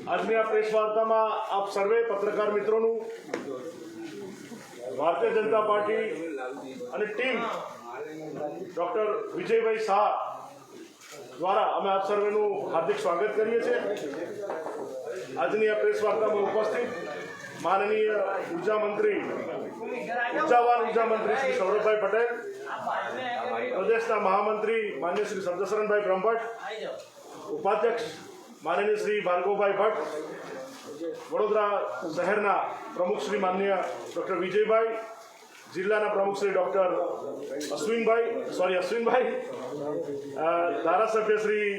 આજની આ પ્રેસ વાર્તામાં આપ સર્વે પત્રકાર મિત્રોનું ભારતીય જનતા પાર્ટી અને ટીમ ડૉક્ટર વિજયભાઈ શાહ દ્વારા અમે આપ સર્વેનું હાર્દિક સ્વાગત કરીએ છીએ। આજની આ પ્રેસ વાર્તામાં ઉપસ્થિત માનનીય ઉર્જાવાન ઉર્જા મંત્રી શ્રી સૌરભભાઈ પટેલ, પ્રદેશના મહામંત્રી માન્ય શ્રી શબ્દશરણભાઈ બ્રહ્મભટ્ટ, ઉપાધ્યક્ષ માનનીય શ્રી ભાર્ગવભાઈ ભટ્ટ, વડોદરા શહેરના પ્રમુખ શ્રી માન્ય ડૉક્ટર વિજયભાઈ, જિલ્લાના પ્રમુખ શ્રી ડૉક્ટર અશ્વિનભાઈ, ધારાસભ્ય શ્રી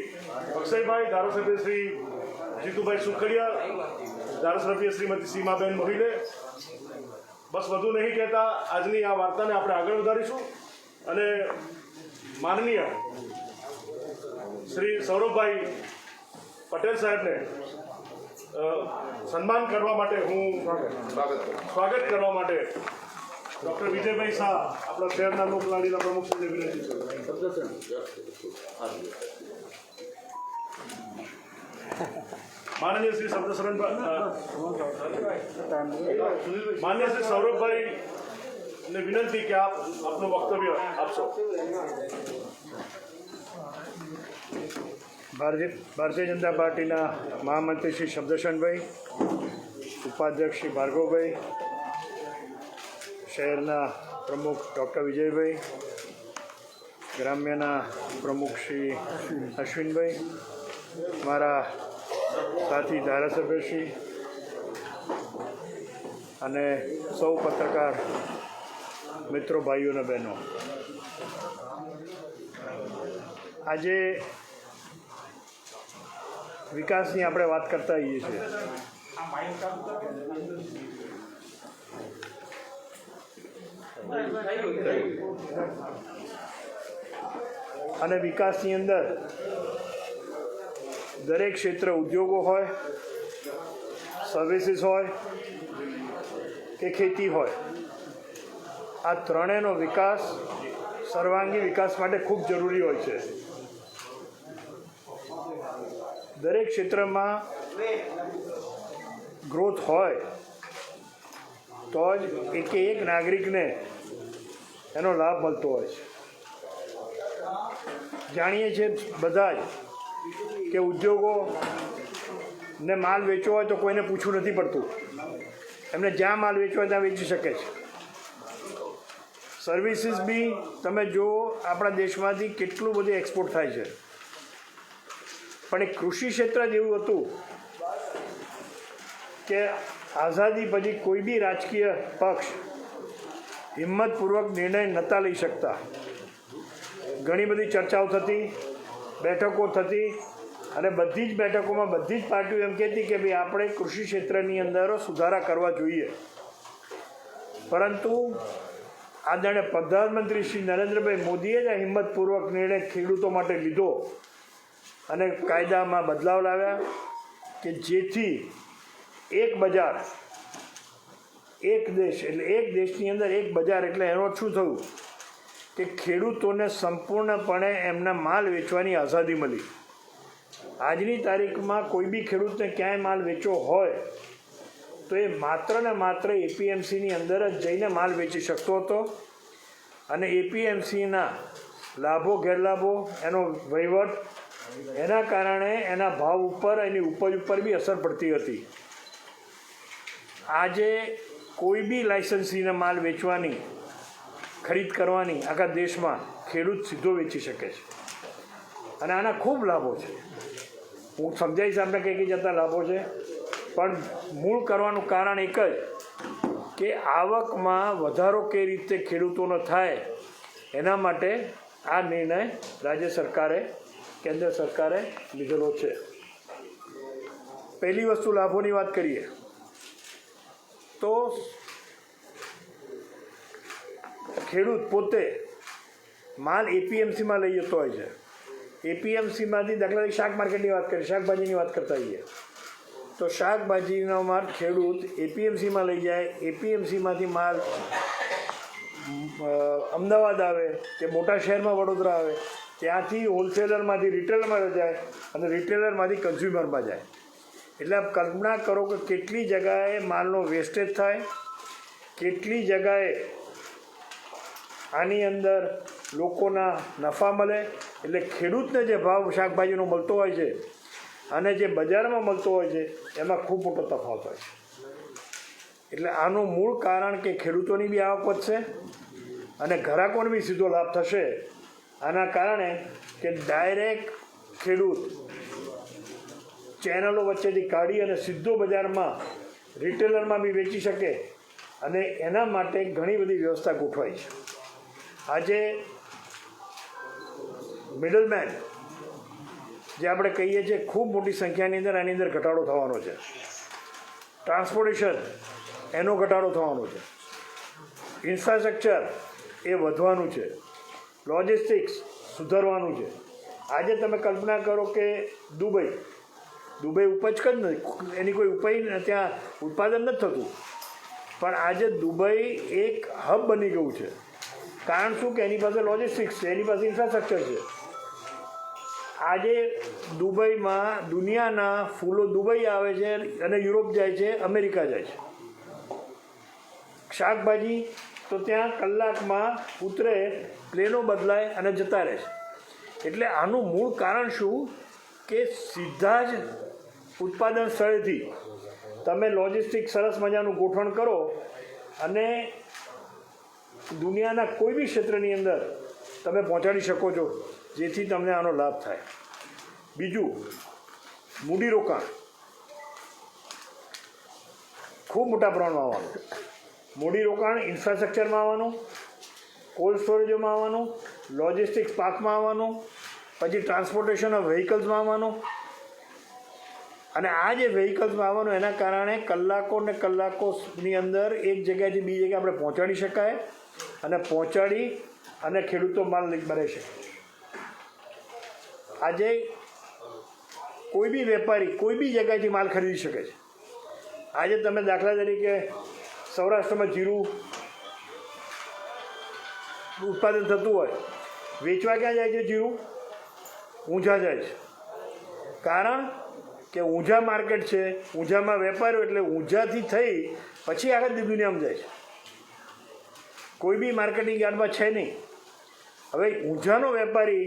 અક્ષયભાઈ, ધારાસભ્ય શ્રી જીતુભાઈ સુખડિયા, ધારાસભ્ય શ્રીમતી સીમાબેન મોહિલે। બસ વધુ નહીં કહેતા આજની આ વાર્તાને આપણે આગળ વધારીશું અને માનનીય શ્રી સૌરભભાઈ પટેલ સાહેબને સન્માન કરવા માટે હું સ્વાગત કરવા માટે ડૉક્ટર વિજયભાઈ શાહ આપણા શહેરના લોકલાડીના પ્રમુખશ્રીને વિનંતી કરું। માનનીય શ્રી માન્ય શ્રી સૌરભભાઈને વિનંતી કે આપ આપનું વક્તવ્ય આપશો। ભારતીય જનતા પાર્ટીના મહામંત્રી શ્રી શબ્દશરણભાઈ, ઉપાધ્યક્ષ શ્રી ભાર્ગવભાઈ, શહેરના પ્રમુખ ડૉક્ટર વિજયભાઈ, ગ્રામ્યના પ્રમુખ શ્રી અશ્વિનભાઈ, મારા સાથી ધારાસભ્યશ્રી અને સૌ પત્રકાર મિત્રો, ભાઈઓ અને બહેનો, આજે વિકાસની આપણે વાત કરતા હોઈએ છીએ। અને વિકાસની અંદર દરેક ક્ષેત્ર, ઉદ્યોગો હોય, સર્વિસીસ હોય કે ખેતી હોય, આ ત્રણેયનો વિકાસ સર્વાંગી વિકાસ માટે ખૂબ જરૂરી હોય છે। દરેક ક્ષેત્રમાં ગ્રોથ હોય તો જ એક નાગરિકને એનો લાભ મળતો હોય છે। જાણીએ છીએ બધા જ કે ઉદ્યોગોને માલ વેચવો હોય તો કોઈને પૂછવું નથી પડતું, એમને જ્યાં માલ વેચવો હોય ત્યાં વેચી શકે છે। સર્વિસીસ બી તમે જુઓ, આપણા દેશમાંથી કેટલું બધું એક્સપોર્ટ થાય છે, પણ એક કૃષિ ક્ષેત્ર જ એવું હતું કે આઝાદી પછી કોઈ બી રાજકીય પક્ષ હિંમતપૂર્વક નિર્ણય નહોતા લઈ શકતા। ઘણી બધી ચર્ચાઓ થતી, બેઠકો થતી, અને બધી જ બેઠકોમાં બધી જ પાર્ટીઓ એમ કહેતી કે ભાઈ આપણે કૃષિ ક્ષેત્રની અંદર સુધારા કરવા જોઈએ। પરંતુ આદરણીય પ્રધાનમંત્રી શ્રી નરેન્દ્રભાઈ મોદીએ જ આ હિંમતપૂર્વક નિર્ણય ખેડૂતો માટે લીધો અને કાયદામાં બદલાવ લાવ્યા કે જેથી એક બજાર, એક દેશ, એટલે એક દેશની અંદર એક બજાર, એટલે એનો શું થયું કે ખેડૂતોને સંપૂર્ણપણે એમના માલ વેચવાની આઝાદી મળી। આજની તારીખમાં કોઈ બી ખેડૂતને ક્યાંય માલ વેચવો હોય તો એ માત્ર ને માત્ર એપીએમસીની અંદર જ જઈને માલ વેચી શકતો હતો, અને એપીએમસીના લાભો ગેરલાભો, એનો વહીવટ, એના કારણે એના ભાવ ઉપર, એની ઉપજ ઉપર બી અસર પડતી હતી। આજે કોઈ બી લાઇસન્સીને માલ વેચવાની, ખરીદ કરવાની આખા દેશમાં ખેડૂત સીધો વેચી શકે છે, અને આના ખૂબ લાભો છે। હું સમજાવીશ આપણે કઈ જતા લાભો છે, પણ મૂળ કરવાનું કારણ એક જ કે આવકમાં વધારો કઈ રીતે ખેડૂતોનો થાય, એના માટે આ નિર્ણય રાજ્ય સરકારે, કેન્દ્ર સરકારે લીધેલો છે। પહેલી વસ્તુ, લાભોની વાત કરીએ તો ખેડૂત પોતે માલ એપીએમસીમાં લઈ જતો હોય છે। એપીએમસીમાંથી દાખલા તરીકે શાક માર્કેટની વાત કરીએ, શાકભાજીની વાત કરતા હોઈએ તો શાકભાજીનો માલ ખેડૂત એપીએમસીમાં લઈ જાય, એપીએમસીમાંથી માલ અમદાવાદ આવે કે મોટા શહેરમાં વડોદરા આવે, ત્યાંથી હોલસેલરમાંથી રિટેલરમાં જાય અને રિટેલરમાંથી કન્ઝ્યુમરમાં જાય। એટલે આપ કલ્પના કરો કે કેટલી જગાએ માલનો વેસ્ટેજ થાય, કેટલી જગાએ આની અંદર લોકોના નફા મળે. એટલે ખેડૂતને જે ભાવ શાકભાજીનો મળતો હોય છે અને જે બજારમાં મળતો હોય છે એમાં ખૂબ મોટો તફાવત હોય છે. એટલે આનું મૂળ કારણ કે ખેડૂતોની બી આવક વધશે અને ગ્રાહકોને બી સીધો લાભ થશે. આના કારણે કે ડાયરેક્ટ ખેડૂત ચેનલો વચ્ચેથી કાઢી અને સીધો બજારમાં રિટેલરમાં બી વેચી શકે અને એના માટે ઘણી બધી વ્યવસ્થા ગોઠવાઈ છે. આજે મિડલમેન જે આપણે કહીએ છીએ ખૂબ મોટી સંખ્યાની અંદર આની અંદર ઘટાડો થવાનો છે. ટ્રાન્સપોર્ટેશન એનો ઘટાડો થવાનો છે. ઇન્ફ્રાસ્ટ્રક્ચર એ વધવાનું છે. લોજિસ્ટિક્સ સુધરવાનું છે. આજે તમે કલ્પના કરો કે દુબઈ ઉપજ જ નથી, એની કોઈ ઉપાય ત્યાં ઉત્પાદન નથી થતું, પણ આજે દુબઈ એક હબ બની ગયું છે. કારણ શું કે એની પાસે લોજિસ્ટિક્સ છે, એની પાસે ઇન્ફ્રાસ્ટ્રક્ચર છે. આજે દુબઈમાં દુનિયાના ફૂલો દુબઈ આવે છે અને યુરોપ જાય છે, અમેરિકા જાય છે. શાકભાજી તો ત્યાં કલાકમાં ઉતરે, પ્લેનો બદલાય અને જતા રહે છે. એટલે આનું મૂળ કારણ શું કે સીધા જ ઉત્પાદન સ્થળેથી તમે લોજિસ્ટિક સરસ મજાનું ગોઠવણ કરો અને દુનિયાના કોઈ બી ક્ષેત્રની અંદર તમે પહોંચાડી શકો છો, જેથી તમને આનો લાભ થાય. બીજું, મૂડીરોકાણ ખૂબ મોટા પ્રમાણમાં આવવાનું. મૂડીરોકાણ ઇન્ફ્રાસ્ટ્રક્ચરમાં આવવાનું, કોલ્ડ સ્ટોરેજમાં આવવાનું, લોજિસ્ટિક્સ પાર્કમાં આવવાનું, પછી ટ્રાન્સપોર્ટેશન ઓફ વ્હીકલ્સમાં આવવાનું. અને આ જે વ્હીકલ્સમાં આવવાનું એના કારણે કલાકો ને કલાકોની અંદર એક જગ્યાએથી બીજી જગ્યાએ આપણે પહોંચાડી શકાય અને પહોંચાડી અને ખેડૂતો માલ બનાવી શકે. આજે કોઈ બી વેપારી કોઈ બી જગ્યાએથી માલ ખરીદી શકે છે. આજે તમે દાખલા તરીકે સૌરાષ્ટ્રમાં જીરું ઉત્પાદન થતું હોય, વેચવા ક્યાં જાય છે? જીરું ઊંઝા જાય છે. કારણ કે ઊંઝા માર્કેટ છે, ઊંઝામાં વેપારીઓ એટલે ઊંઝાથી થઈ પછી આખા દુનિયામાં જાય છે. કોઈ બી માર્કેટિંગ યાર્ડમાં છે નહીં. હવે ઊંઝાનો વેપારી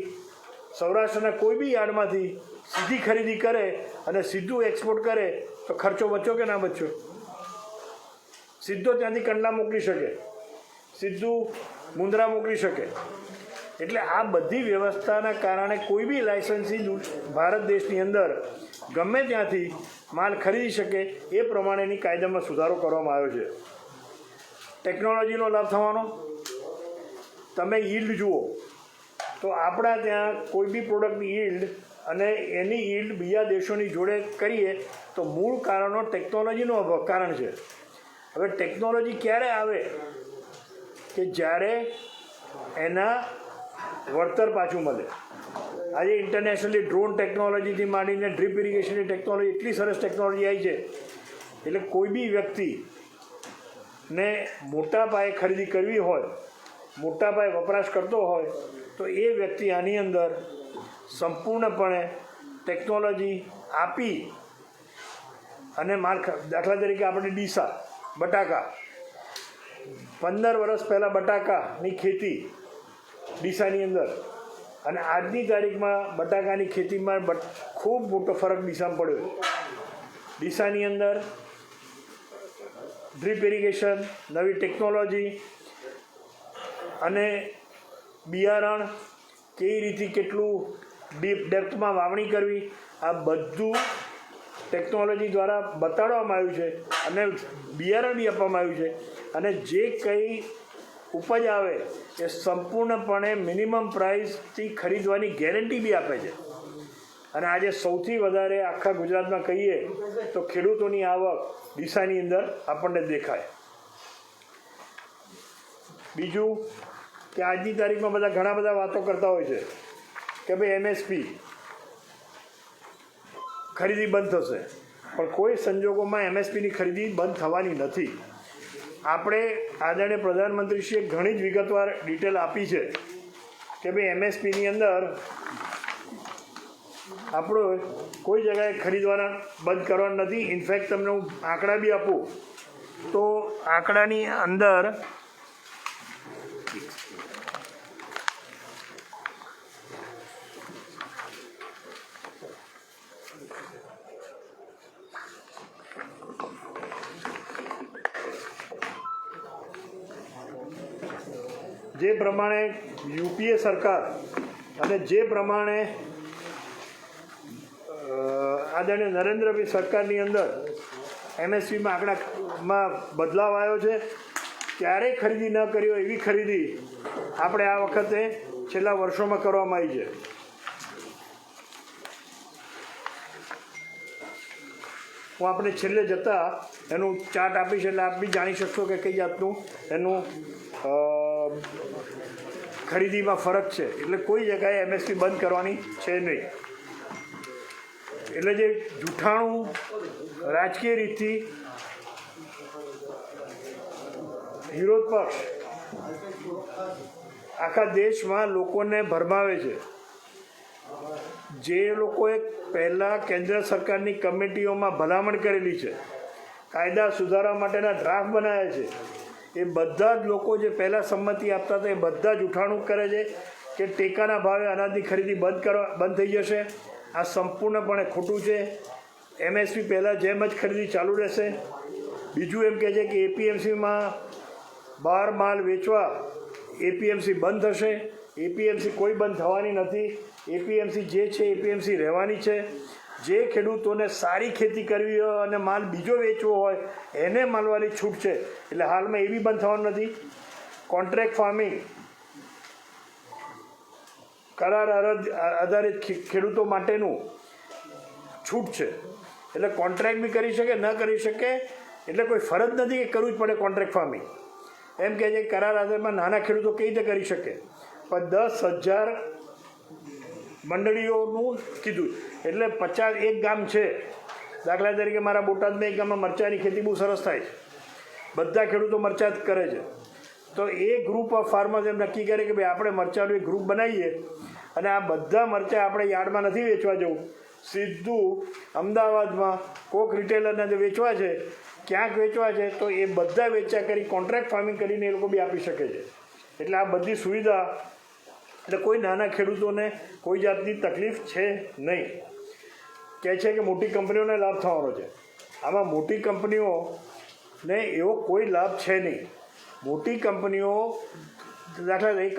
સૌરાષ્ટ્રના કોઈ બી યાર્ડમાંથી સીધી ખરીદી કરે અને સીધું એક્સપોર્ટ કરે તો ખર્ચો બચ્યો કે ના બચ્યો? સીધો ત્યાંથી કંડલા મોકલી શકે, સીધું મુંદ્રા મોકલી શકે. એટલે આ બધી વ્યવસ્થાના કારણે કોઈ બી લાયસન્સી ભારત દેશની અંદર ગમે ત્યાંથી માલ ખરીદી શકે એ પ્રમાણેની કાયદામાં સુધારો કરવામાં આવ્યો છે. ટેકનોલોજીનો લાભ થવાનો. તમે યીલ્ડ જુઓ તો આપણા ત્યાં કોઈ બી પ્રોડક્ટની યીલ્ડ અને એની યીલ્ડ બીજા દેશોની જોડે કરીએ તો મૂળ કારણો ટેકનોલોજીનું કારણ છે. હવે ટેકનોલોજી ક્યારે આવે કે જ્યારે એના વળતર પાછું મળે. આજે ઇન્ટરનેશનલી ડ્રોન ટેકનોલોજીથી માંડીને ડ્રીપ ઇરિગેશનની ટેકનોલોજી, એટલી સરસ ટેકનોલોજી આવી છે. એટલે કોઈ બી વ્યક્તિને મોટા પાયે ખરીદી કરવી હોય, મોટા પાયે વપરાશ કરતો હોય તો એ વ્યક્તિ આની અંદર સંપૂર્ણપણે ટેકનોલોજી આપી અને માલ, દાખલા તરીકે આપણે ડીસા બટાકા, 15 વર્ષ પહેલાં બટાકાની ખેતી ડીસાની અંદર અને આજની તારીખમાં બટાકાની ખેતીમાં ખૂબ મોટો ફરક ડીસામાં પડ્યો. ડીસાની અંદર ડ્રીપ ઇરિગેશન, નવી ટેકનોલોજી અને બિયારણ કેવી રીતે કેટલું ડેપ્થમાં વાવણી કરવી, આ બધું ટેકનોલોજી દ્વારા બતાડવામાં આવ્યું છે અને બિયારણ બી આપવામાં આવ્યું છે. અને જે કંઈ ઉપજ આવે એ સંપૂર્ણપણે મિનિમમ પ્રાઇસથી ખરીદવાની ગેરંટી બી આપે છે. અને આજે સૌથી વધારે આખા ગુજરાતમાં કહીએ તો ખેડૂતોની આવક ડીસાની અંદર આપણને દેખાય. બીજું કે આજની તારીખમાં બધા ઘણા બધા વાતો કરતા હોય છે કે ભાઈ એમએસપી ખરીદી બંધ થશે, પણ કોઈ સંજોગોમાં એમએસપીની ખરીદી બંધ થવાની નથી. આપણે આદરણીય પ્રધાનમંત્રીશ્રીએ ઘણી જ વિગતવાર ડિટેલ આપી છે કે ભાઈ એમએસપીની અંદર આપણો કોઈ જગ્યાએ ખરીદવાના બંધ કરવાના નથી. ઇનફેક્ટ તમને હું આંકડા બી આપું તો આંકડાની અંદર જે પ્રમાણે યુપીએ સરકાર અને જે પ્રમાણે આદરણીય નરેન્દ્રભાઈ સરકારની અંદર એમએસપીમાં આંકડામાં બદલાવ આવ્યો છે. ક્યારેય ખરીદી ન કરી હોય એવી ખરીદી આપણે આ વખતે છેલ્લા વર્ષોમાં કરવામાં આવી છે. હું આપણે છેલ્લે જતાં એનું ચાર્ટ આપીશ એટલે આપ બી જાણી શકશો કે કઈ જાતનું એનું ખરીદીમાં ફરક છે. એટલે કોઈ જગ્યાએ એમએસપી બંધ કરવાની છે નહીં. એટલે જે જૂઠાણું રાજકીય રીતથી વિરોધ પક્ષ આખા દેશમાં લોકોને ભરમાવે છે. જે લોકોએ પહેલાં કેન્દ્ર સરકારની કમિટીઓમાં ભલામણ કરેલી છે, કાયદા સુધારવા માટેના ડ્રાફ્ટ બનાવ્યા છે, એ બધા જ લોકો જે પહેલાં સંમતિ આપતા હતા એ બધા જ ઉઠાણું કરે છે કે ટેકાના ભાવે અનાજની ખરીદી બંધ થઈ જશે. આ સંપૂર્ણપણે ખોટું છે. એમએસપી પહેલાં જેમ જ ખરીદી ચાલુ રહેશે. બીજું એમ કહે છે કે એપીએમસીમાં બહાર માલ વેચવા એપીએમસી બંધ થશે. એપીએમસી કોઈ બંધ થવાની નથી. એપીએમસી જે છે એપીએમસી રહેવાની છે. જે ખેડૂતોને સારી ખેતી કરવી હોય અને માલ બીજો વેચવો હોય એને માલવાની છૂટ છે. એટલે હાલમાં એ બી બંધ થવાનું નથી. કોન્ટ્રાક્ટ ફાર્મિંગ કરાર આધારિત ખેડૂતો માટેનું છૂટ છે. એટલે કોન્ટ્રાક્ટ બી કરી શકે, ન કરી શકે એટલે કોઈ ફરજ નથી કે કરવું જ પડે કોન્ટ્રાક્ટ ફાર્મિંગ. એમ કહે છે કે કરાર આધારમાં નાના ખેડૂતો કઈ રીતે કરી શકે, પણ 10,000 મંડળીઓનું કીધું. એટલે 50 એક ગામ છે, દાખલા તરીકે મારા બોટાદમાં એક ગામમાં મરચાંની ખેતી બહુ સરસ થાય છે. બધા ખેડૂતો મરચાં જ કરે છે. તો એ ગ્રુપ ઓફ ફાર્મર્સ એમ નક્કી કરે કે ભાઈ આપણે મરચાંનું એક ગ્રુપ બનાવીએ અને આ બધા મરચાં આપણે યાર્ડમાં નથી વેચવા જવું, સીધું અમદાવાદમાં કોક રિટેલરને જે વેચવા છે ક્યાંક વેચવા છે તો એ બધા વેચા કરી કોન્ટ્રાક્ટ ફાર્મિંગ કરીને એ લોકો બી આપી શકે છે. એટલે આ બધી સુવિધા એટલે કોઈ નાના ખેડૂતોને કોઈ જાતની તકલીફ છે નહીં. કહે છે કે મોટી કંપનીઓને લાભ થવાનો છે. આમાં મોટી કંપનીઓને એવો કોઈ લાભ છે નહીં. મોટી કંપનીઓ દાખલા તરીકે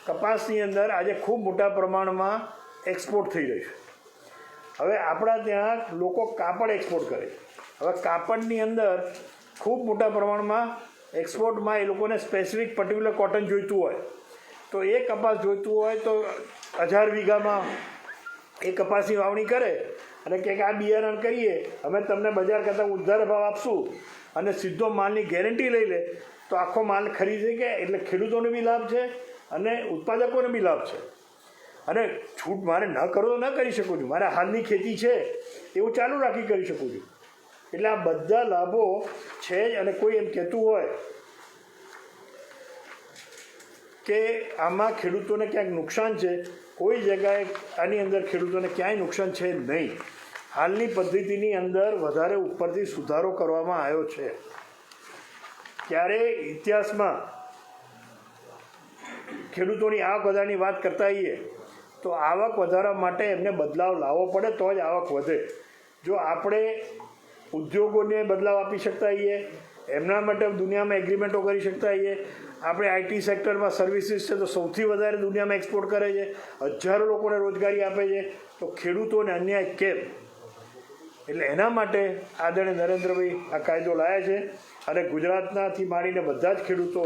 કપાસની અંદર આજે ખૂબ મોટા પ્રમાણમાં એક્સપોર્ટ થઈ રહ્યું છે. હવે આપણા ત્યાં લોકો કાપડ એક્સપોર્ટ કરે છે. હવે કાપડની અંદર ખૂબ મોટા પ્રમાણમાં એક્સપોર્ટમાં એ લોકોને સ્પેસિફિક પર્ટિક્યુલર કોટન જોઈતું હોય તો એ કપાસ જોઈતું હોય તો 1000 વીઘામાં એ કપાસની વાવણી કરે અને કે આ બિયારણ કરીએ અમે તમને બજાર કરતાં ઉધાર ભાવ આપશું અને સીધો માલની ગેરંટી લઈ લે તો આખો માલ ખરીદે કે એટલે ખેડૂતોને બી લાભ છે અને ઉત્પાદકોને બી લાભ છે. અને છૂટ મારે ન કરો તો ન કરી શકું છું, મારે હાલની ખેતી છે એવું ચાલુ રાખી કરી શકું છું. એટલે આ બધા લાભો છે જ. અને કોઈ એમ કહેતું હોય કે આમાં ખેડૂતોને ક્યાંક નુકસાન છે, કોઈ જગ્યાએ આની અંદર ખેડૂતોને ક્યાંય નુકસાન છે નહીં. હાલની પદ્ધતિની અંદર વધારે ઉપરથી સુધારો કરવામાં આવ્યો છે. ત્યારે ઇતિહાસમાં ખેડૂતોની આવક વધારાની વાત કરતા હોઈએ તો આવક વધારવા માટે એમને બદલાવ લાવવો પડે તો જ આવક વધે. જો આપણે ઉદ્યોગોને બદલાવ આપી શકતા હોઈએ, એમના માટે દુનિયામાં એગ્રીમેન્ટો કરી શકતા હોઈએ, આપણે આઈટી સેક્ટરમાં સર્વિસીસ છે તો સૌથી વધારે દુનિયામાં એક્સપોર્ટ કરે છે, હજારો લોકોને રોજગારી આપે છે, તો ખેડૂતોને અન્યાય કેમ? એટલે એના માટે આદરણીય નરેન્દ્રભાઈ આ કાયદો લાવ્યા છે અને ગુજરાતનાથી માંડીને બધા જ ખેડૂતો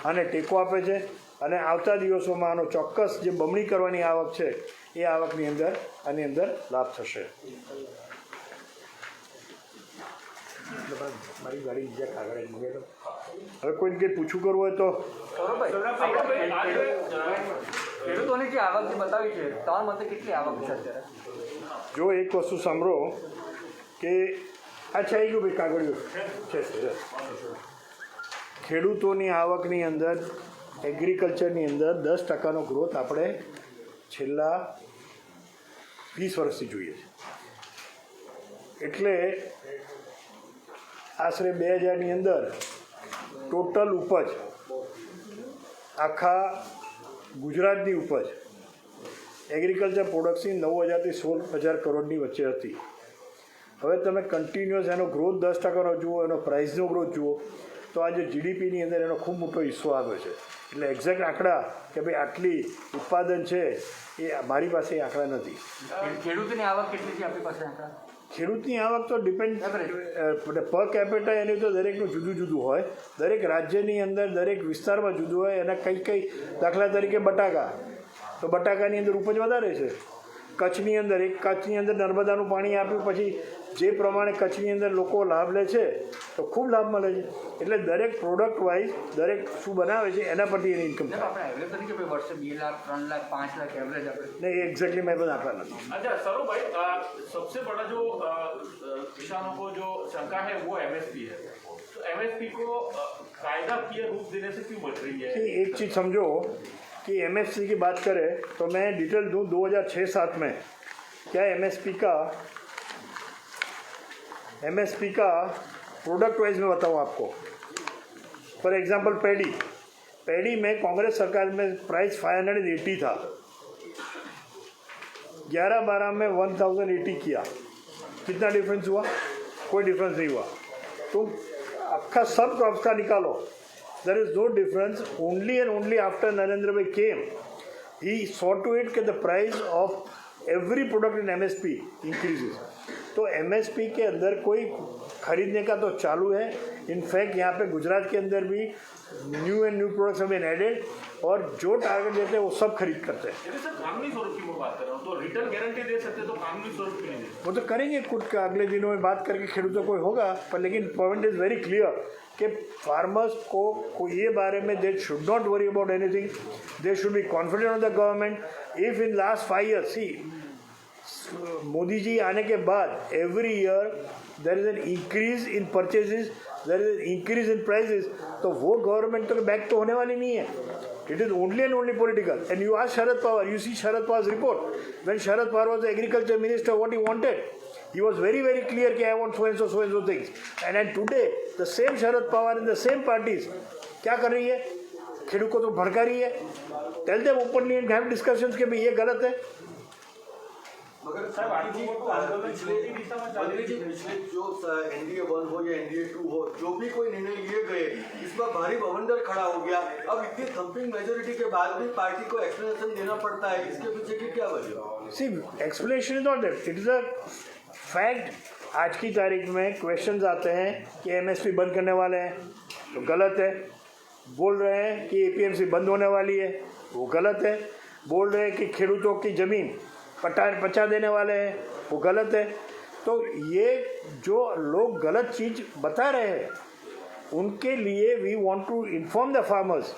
આને ટેકો આપે છે. અને આવતા દિવસોમાં આનો ચોક્કસ જે બમણી કરવાની આવક છે એ આવકની અંદર આની અંદર લાભ થશે. મારી ગાડી બીજા કાગળ મૂકે તો હવે કોઈને કંઈ પૂછવું કરવું હોય તો ખેડૂતોની જે આવક જે બતાવી છે તમારા મતે કેટલી આવક છે અત્યારે? જો એક વસ્તુ સાંભળો કે આ છે ગયું ભાઈ કાગળિયું છે. ખેડૂતોની આવકની અંદર એગ્રીકલ્ચરની અંદર 10% ગ્રોથ આપણે છેલ્લા 20 વર્ષથી જોઈએ છે. એટલે આશરે 2000ની અંદર ટોટલ ઉપજ આખા ગુજરાતની ઉપજ એગ્રીકલ્ચર પ્રોડક્ટ્સની 9,000 થી 16,000 કરોડની વચ્ચે હતી. હવે તમે કન્ટિન્યુઅસ એનો ગ્રોથ 10% જુઓ, એનો પ્રાઇસનો ગ્રોથ જુઓ, તો આજે જીડીપીની અંદર એનો ખૂબ મોટો હિસ્સો આવ્યો છે. એટલે એક્ઝેક્ટ આંકડા કે ભાઈ આટલી ઉત્પાદન છે એ મારી પાસે એ આંકડા નથી. ખેડૂતની આવક કેટલી છે આપણી પાસે આંકડા? ખેડૂતની આવક તો ડિપેન્ડ પર કેપિટા એની તો દરેકનું જુદું જુદું હોય. દરેક રાજ્યની અંદર દરેક વિસ્તારમાં જુદું હોય. એના કઈ દાખલા તરીકે બટાકા, તો બટાકાની અંદર ઉપજ વધારે છે. કચ્છની અંદર નર્મદાનું પાણી આપ્યું પછી જે પ્રમાણે કચ્છની અંદર લોકો લાભ લે છે તો ખૂબ લાભ મળે છે. એટલે દરેક પ્રોડક્ટ વાઇઝ દરેક શું બનાવે છે એના પરથી એની ઇન્કમ થાય. આપણે એવરેજ તરીકે ભાઈ વર્ષે 2 લાખ 3 લાખ 5 લાખ એવરેજ આપણે नहीं एग्जैक्टली मैं बता आंकड़ा नहीं. अच्छा सरोज भाई, सबसे बड़ा जो किसानों को जो शंका है वो एमएसपी है. तो एमएसपी को कायदाकीय रूप देने से क्यों बच रही है? एक चीज़ समझो कि एमएसपी की बात करें तो मैं डिटेल दूँ 2006-7 में क्या एमएसपी का प्रोडक्ट वाइज में बताऊँ आपको. फॉर एग्जांपल पैडी में कांग्रेस सरकार में प्राइस 580 था. 11-12 में 1080 किया. कितना डिफरेंस हुआ? कोई डिफरेंस नहीं हुआ. तुम आपका सब क्रॉप्स का निकालो, there is no difference. Only and only after Narendra Bhai came, he saw to it that the price of every product in MSP increases. तो MSP के अंदर कोई खरीदने का तो चालू है. इनफैक्ट यहाँ पे गुजरात के अंदर भी new products have been added और जो टारगेट देते हैं वो सब खरीद करते हैं. लेकिन सर कानूनी स्वरूप की मैं बात कर रहा हूँ, तो रिटर्न गारंटी दे सकते हैं तो कानूनी स्वरूप क्यों नहीं दे? वो तो करेंगे कुछ अगले दिनों में बात करके खेडूतों को होगा. पर लेकिन पॉइंट इज़ वेरी क्लियर कि फार्मर्स को ये बारे में they should not worry about anything. They should be confident on the government. If in last 5 years see Modi ji आने के बाद every year there is an increase in purchases, there is an increase in prices. तो वो government तो back तो होने वाली नहीं है. It is only and only political. And you ask Sharad Pawar, you see Sharad Pawar's report. When Sharad Pawar was the agriculture minister, what he wanted, he was very, very clear that I want so and so things. And then today, the same Sharad Pawar in the same parties, क्या कर रही है? खेडू को तो भड़का रही है. Tell them openly and have discussions कि भाई ये गलत है. मगर साहब पिछले जो एनडीए 1 हो या एनडीए 2 हो, जो भी कोई निर्णय लिए गए, इस बार भारी बवंडर खड़ा हो गया. अब इतनी थम्पिंग मेजोरिटी के बाद भी पार्टी को एक्सप्लेनेशन देना पड़ता है. इसके पीछे की क्या वजह? See, explanation is not that. It is a fact. आज की तारीख में क्वेश्चंस आते हैं कि एमएसपी बंद करने वाले हैं, तो गलत है. बोल रहे हैं कि एपीएमसी बंद होने वाली है, वो गलत है. बोल रहे हैं कि खेडूतों की ज़मीन पचा देने वाले हैं, वो गलत है. तो ये जो लोग गलत चीज़ बता रहे हैं उनके लिए we want to inform the farmers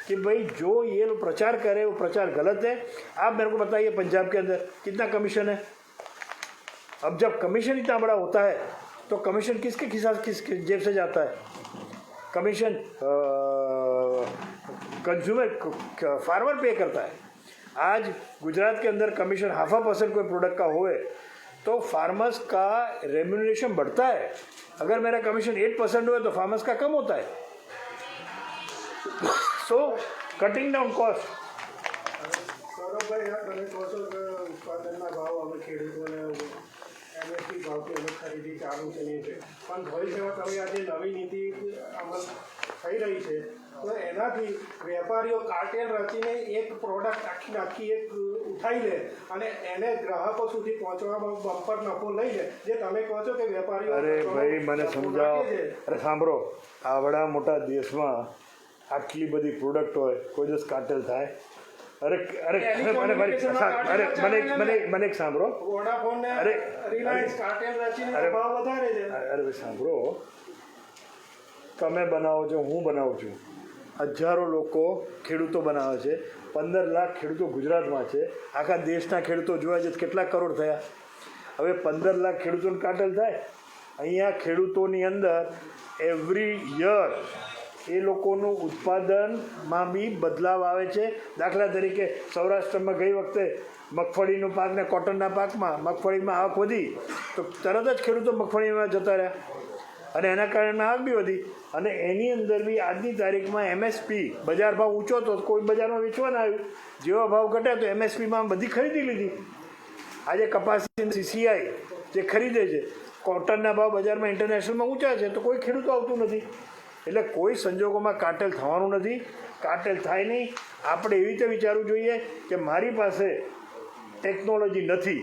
कि भाई जो ये लोग प्रचार कर रहे हैं वो प्रचार गलत है. आप मेरे को बताइए पंजाब के अंदर कितना कमीशन है? अब जब कमीशन इतना बड़ा होता है तो कमीशन किसके जेब से जाता है? कमीशन कंज्यूमर फार्मर पे करता है. आज गुजरात के अंदर कमीशन 0.5% कोई प्रोडक्ट का होए तो फार्मर्स का रेम्यूनरेशन बढ़ता है. अगर मेरा कमीशन 8% हुए तो फार्मर्स का कम होता है. सो कटिंग डाउन कॉस्ट. સૌરભભાઈ તમે કહો છો કે ઉત્પાદનના ભાવ હવે ખેડૂતોને એમએસપી ભાવથી અમે ખરીદી ચાલુ થઈ છે, પણ ભવિષ્યમાં તમે આ જે નવી નીતિ અમલ થઈ રહી છે તો એનાથી વેપારીઓ કાર્ટેલ રચીને એક પ્રોડક્ટ આખી એક ઉઠાવી લે અને એને ગ્રાહકો સુધી પહોંચવામાં બમ્પર નફો લઈ લે. જે તમે કહો છો કે વેપારીઓ અરે ભાઈ મને સમજાવો. અરે સાંભળો, આવડા મોટા દેશમાં આટલી બધી પ્રોડક્ટ હોય, કોઈ દિવસ કાર્ટેલ થાય? અરે મને એક સાંભળો. વોડાફોન ને રિલાયન્સ કાર્ટેલ રચીને ભાવ વધારે છે. અરે સાંભળો, તમે બનાવો છો, હું બનાવું છું, હજારો લોકો ખેડૂતો બનાવે છે. 15 લાખ ખેડૂતો ગુજરાતમાં છે. આખા દેશના ખેડૂતો જોવા જઈએ કેટલા કરોડ થયા? હવે 15 લાખ ખેડૂતોને કાર્ટેલ થાય? અહીંયા ખેડૂતોની અંદર એવરી યર એ લોકોનું ઉત્પાદનમાં બી બદલાવ આવે છે. દાખલા તરીકે સૌરાષ્ટ્રમાં ગઈ વખતે મગફળીનો પાક ને કોટનના પાકમાં મગફળીમાં આવક વધી તો તરત જ ખેડૂતો મગફળીમાં જતા રહ્યા અને એના કારણે આવક બી વધી અને એની અંદર બી આજની તારીખમાં એમએસપી બજાર ભાવ ઊંચો હતો કોઈ બજારમાં વેચવા ના આવ્યું, જેવો ભાવ ઘટ્યા તો એમએસપીમાં બધી ખરીદી લીધી. આજે કપાસી સીસીઆઈ જે ખરીદે છે, કોટનના ભાવ બજારમાં ઇન્ટરનેશનલમાં ઊંચા છે તો કોઈ ખેડૂતો આવતું નથી. એટલે કોઈ સંજોગોમાં કાર્ટેલ થવાનું નથી, કાર્ટેલ થાય નહીં. આપણે એવી રીતે વિચારવું જોઈએ કે મારી પાસે ટેકનોલોજી નથી,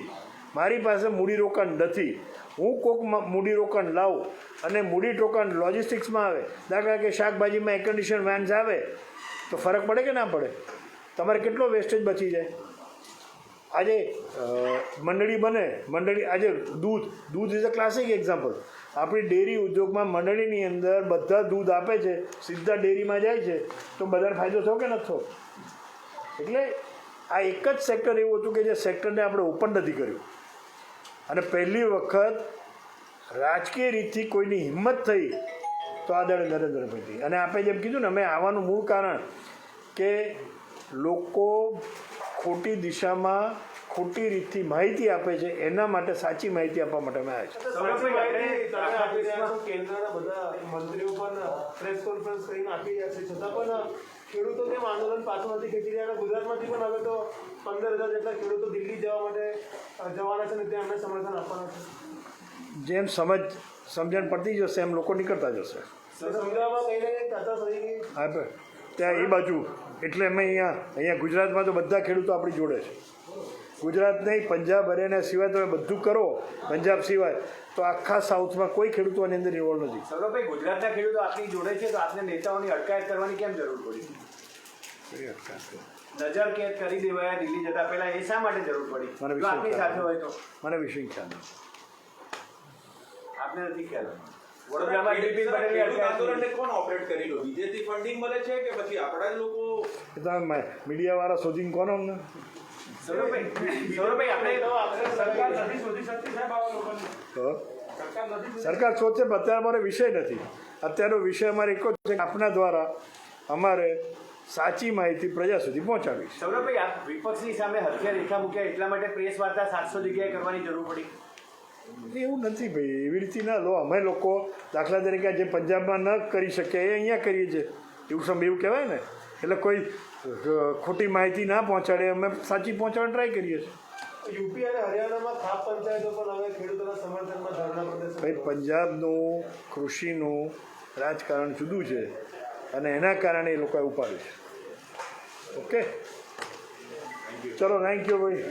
મારી પાસે મૂડીરોકાણ નથી, હું કોઈક મૂડીરોકાણ લાવું અને મૂડીરોકાણ લોજિસ્ટિક્સમાં આવે, દાખલા કે શાકભાજીમાં એર કન્ડિશન વેન્સ આવે તો ફરક પડે કે ના પડે? તમારે કેટલો વેસ્ટેજ બચી જાય. આજે મંડળી બને, મંડળી આજે દૂધ ઇઝ અ ક્લાસિક એક્ઝામ્પલ. આપણી ડેરી ઉદ્યોગમાં મંડળીની અંદર બધા દૂધ આપે છે, સીધા ડેરીમાં જાય છે તો બધાને ફાયદો થયો કે નથી થયો? એટલે આ એક જ સેક્ટર એવું હતું કે જે સેક્ટરને આપણે ઓપન નથી કર્યું અને પહેલી વખત રાજકીય રીતથી કોઈની હિંમત થઈ તો આદરણીય નરેન્દ્ર મોદી. અને આપણે જેમ કીધું ને, અમે આવવાનું મૂળ કારણ કે લોકો ખોટી દિશામાં ખોટી રીતથી માહિતી આપે છે, એના માટે સાચી માહિતી આપવા માટે અમે આવ્યા છે. કેન્દ્રના બધા મંત્રીઓ પણ પ્રેસ કોન્ફરન્સ કરીને આપી રહ્યા છે, છતાં પણ ખેડૂતો કેમ આંદોલન પાછું નથી ખેંચી રહ્યા? ગુજરાતમાંથી પણ હવે તો 15,000 જેટલા ખેડૂતો દિલ્હી જવા માટે જવાના છે ને ત્યાં એમને સમર્થન આપવાના છે. જેમ સમજણ પડતી જશે એમ લોકો નીકળતા જશે. સુવિધામાં કંઈ ને કંઈ ચર્ચા થઈ ગઈ. હા, ત્યાં એ બાજુ એટલે અમે અહીંયા ગુજરાતમાં તો બધા ખેડૂતો આપણી જોડે છે. ગુજરાત નહીં, પંજાબ હરિયાણા સિવાય તમે બધું કરો, પંજાબ સિવાય તો આખા સાઉથમાં કોઈ ખેડૂતો આની અંદર ઇન્વોલ્વ નથી. સૌરભભાઈ, ગુજરાતના ખેડૂતો આપની જોડે છે તો આપને નેતાઓની અટકાયત કરવાની કેમ જરૂર પડી? નજર કેદ કરી દેવાયા દિલ્હી જતા પહેલા, એ શા માટે જરૂર પડી? જો આપની સાથે હોય તો મને વિષય ખ્યાલ નથી. આપને નથી ખ્યાલ? વડોદરામાં બિપિન પટેલની આંદોલનને કોણ ઓપરેટ કરી લો? બીજેથી ફંડિંગ મળે છે કે પછી આપણા જ લોકો? તમે મીડિયાવાળા શોધીને કોનો અમને? સૌરભભાઈ, આપણે સરકાર નથી શોધી શકતી સાહેબ આવા લોકોને. સરકાર શોધશે પણ અત્યારે અમારો વિષય નથી. અત્યારનો વિષય અમારે એક જ છે કે આપના દ્વારા અમારે સાચી માહિતી પ્રજા સુધી પહોંચાડવી છે. સૌરભભાઈ, આપ વિપક્ષની સામે હથિયાર રેખા મૂક્યા એટલા માટે પ્રેસ વાર્તા 700 જગ્યાએ કરવાની જરૂર પડી? એવું નથી ભાઈ, એવી રીતે ના લો. અમે લોકો દાખલા તરીકે જે પંજાબમાં ન કરી શકીએ એ અહીંયા કરીએ છીએ, એવું કહેવાય ને. એટલે કોઈ ખોટી માહિતી ના પહોંચાડે, અમે સાચી પહોંચાડવાની ટ્રાય કરીએ છીએ. યુપી અને હરિયાણામાં ખાપ પંચાયતો પણ હવે ખેડૂતોના સમર્થનમાં ધરણા પ્રદર્શન. ભાઈ, પંજાબનું કૃષિનું રાજકારણ જુદું છે અને એના કારણે એ લોકોએ ઉપાડ્યું છે. ઓકે, ચલો, થેન્ક યુ ભાઈ.